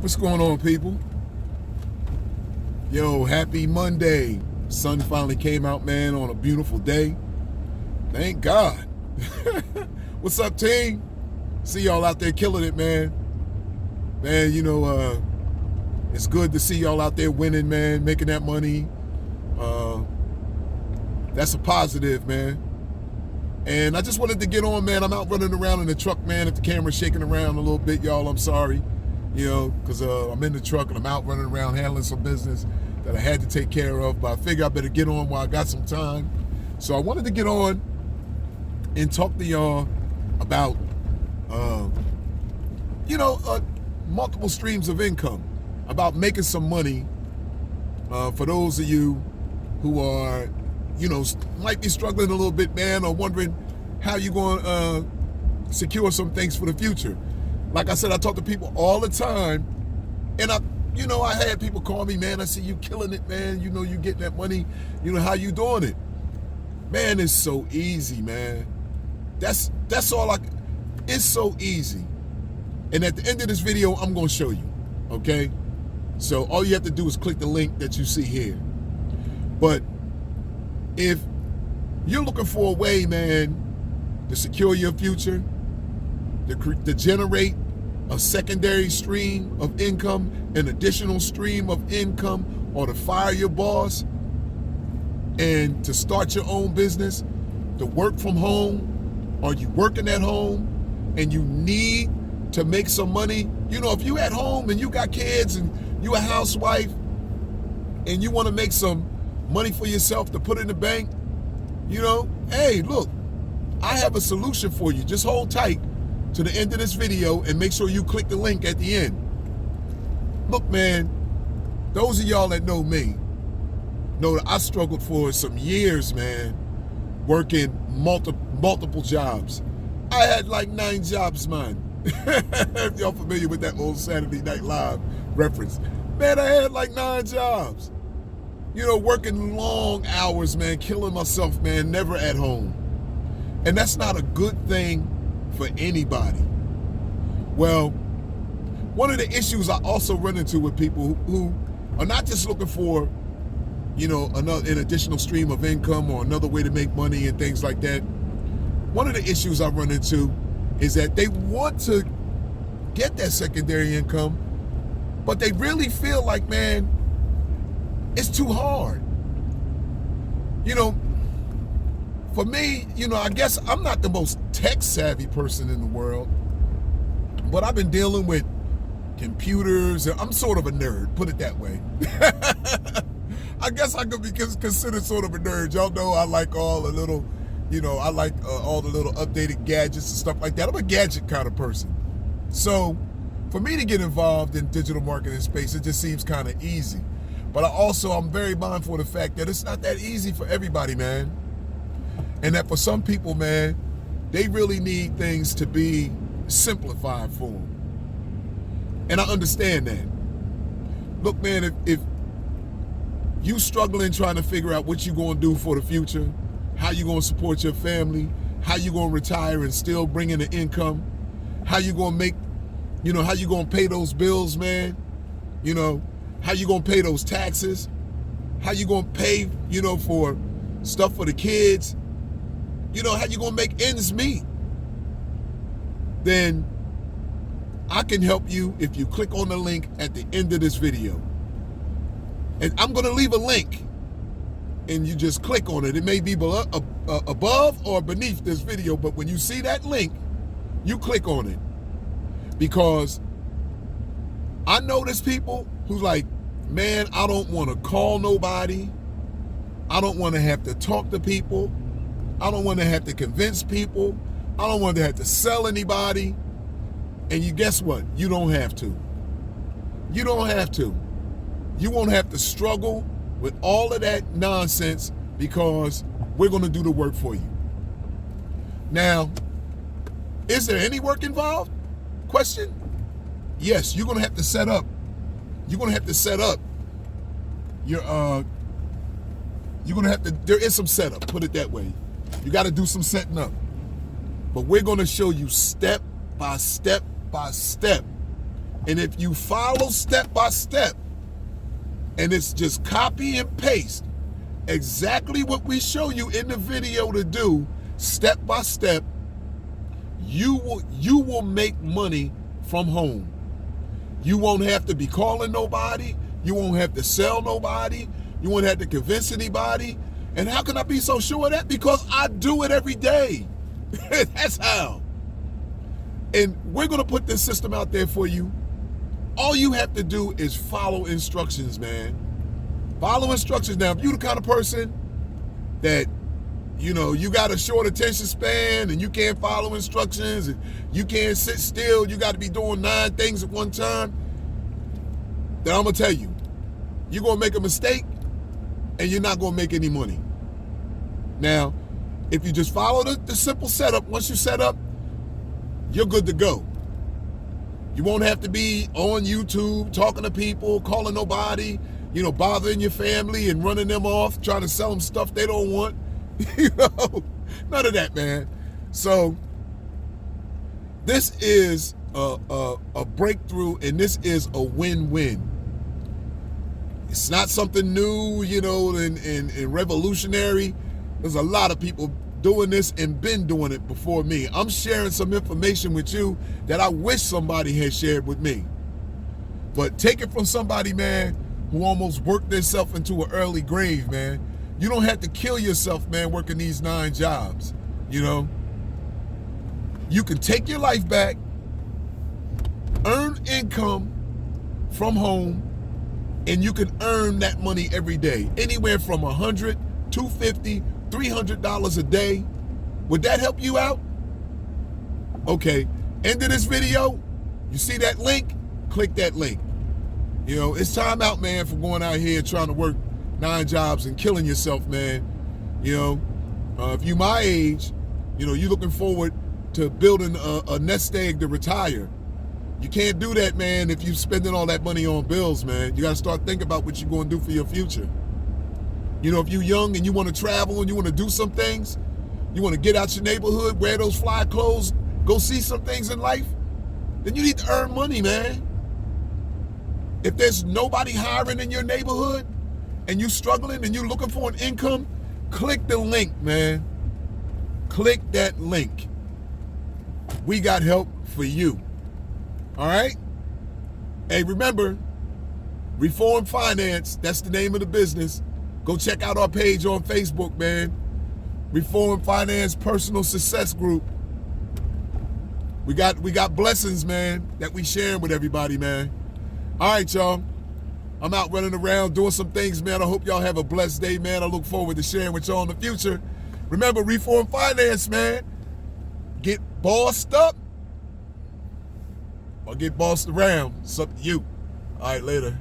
What's going on, people? Yo, happy Monday. Sun finally came out, man, on a beautiful day. Thank God. What's up, team? See y'all out there killing it, man. Man, it's good to see y'all out there winning, man, making that money. That's a positive, man. And I just wanted to get on, man. I'm out running around in the truck, man. If the camera's shaking around a little bit, y'all, I'm sorry. Because I'm in the truck and I'm out running around handling some business that I had to take care of. But I figure I better get on while I got some time. So I wanted to get on and talk to y'all about, multiple streams of income, about making some money for those of you who are, might be struggling a little bit, man, or wondering how you're going to secure some things for the future. Like I said, I talk to people all the time, and I had people call me, man, I see you killing it, man. You getting that money. How you doing it? Man, it's so easy, man. That's all it's so easy. And at the end of this video, I'm going to show you, okay? So all you have to do is click the link that you see here. But if you're looking for a way, man, to secure your future, to generate a secondary stream of income, an additional stream of income, or to fire your boss and to start your own business, to work from home, or you working at home and you need to make some money. If you at home and you got kids and you a housewife and you want to make some money for yourself to put in the bank, hey, look, I have a solution for you. Just hold tight to the end of this video and make sure you click the link at the end. Look, man, those of y'all that know me know that I struggled for some years, man, working multiple jobs. I had like 9 jobs, man. If y'all familiar with that old Saturday Night Live reference. Man, I had like 9 jobs. Working long hours, man, killing myself, man, never at home. And that's not a good thing for anybody. Well, one of the issues I also run into with people who are not just looking for, an additional stream of income or another way to make money and things like that. One of the issues I run into is that they want to get that secondary income, but they really feel like, man, it's too hard. For me, I guess I'm not the most tech-savvy person in the world, but I've been dealing with computers, and I'm sort of a nerd, put it that way. I guess I could be considered sort of a nerd. Y'all know I like all the little, all the little updated gadgets and stuff like that. I'm a gadget kind of person. So for me to get involved in digital marketing space, it just seems kind of easy. But I'm very mindful of the fact that it's not that easy for everybody, man. And that for some people, man, they really need things to be simplified for them. And I understand that. Look, man, if you struggling trying to figure out what you're going to do for the future, how you going to support your family, how you going to retire and still bring in an income, how you going to make, how you going to pay those bills, man, how you going to pay those taxes, how you going to pay, for stuff for the kids, how you gonna make ends meet, then I can help you if you click on the link at the end of this video. And I'm gonna leave a link and you just click on it. It may be above or beneath this video, but when you see that link, you click on it. Because I know there's people who's like, man, I don't wanna call nobody. I don't wanna have to talk to people. I don't want to have to convince people. I don't want to have to sell anybody. And you guess what? You don't have to. You don't have to. You won't have to struggle with all of that nonsense because we're going to do the work for you. Now, is there any work involved? Question? Yes, you're going to have to set up. You're going to have to set up your, you're going to have to, there is some setup, put it that way. You got to do some setting up. But we're going to show you step by step by step And if you follow step by step, and it's just copy and paste exactly what we show you in the video to do, step by step, you will make money from home. You won't have to be calling nobody. You won't have to sell nobody. You won't have to convince anybody. And how can I be so sure of that? Because I do it every day. That's how. And we're going to put this system out there for you. All you have to do is follow instructions, man. Follow instructions. Now, if you're the kind of person that, you know, you got a short attention span and you can't follow instructions and you can't sit still, you got to be doing 9 things at one time, then I'm going to tell you, you're going to make a mistake and you're not going to make any money. Now, if you just follow the simple setup, once you set up, you're good to go. You won't have to be on YouTube talking to people, calling nobody, you know, bothering your family and running them off, trying to sell them stuff they don't want. You know, none of that, man. So this is a breakthrough, and this is a win-win. It's not something new, you know, and revolutionary. There's a lot of people doing this and been doing it before me. I'm sharing some information with you that I wish somebody had shared with me. But take it from somebody, man, who almost worked themselves into an early grave, man. You don't have to kill yourself, man, working these 9 jobs, you know. You can take your life back, earn income from home, and you can earn that money every day, anywhere from $100, $250, $300 a day. Would that help you out? Okay, end of this video, you see that link? Click that link. You know, it's time out, man, for going out here trying to work 9 jobs and killing yourself, man. You know, if you my age, you know, you're looking forward to building a nest egg to retire. You can't do that, man, if you're spending all that money on bills, man. You got to start thinking about what you're going to do for your future. You know, if you're young and you want to travel and you want to do some things, you want to get out your neighborhood, wear those fly clothes, go see some things in life, then you need to earn money, man. If there's nobody hiring in your neighborhood and you're struggling and you're looking for an income, click the link, man. Click that link. We got help for you. All right? Hey, remember, Reform Finance, that's the name of the business. Go check out our page on Facebook, man. Reform Finance Personal Success Group. We got blessings, man, that we sharing with everybody, man. All right, y'all. I'm out running around doing some things, man. I hope y'all have a blessed day, man. I look forward to sharing with y'all in the future. Remember, Reform Finance, man. Get bossed up or get bossed around. It's up to you. All right, later.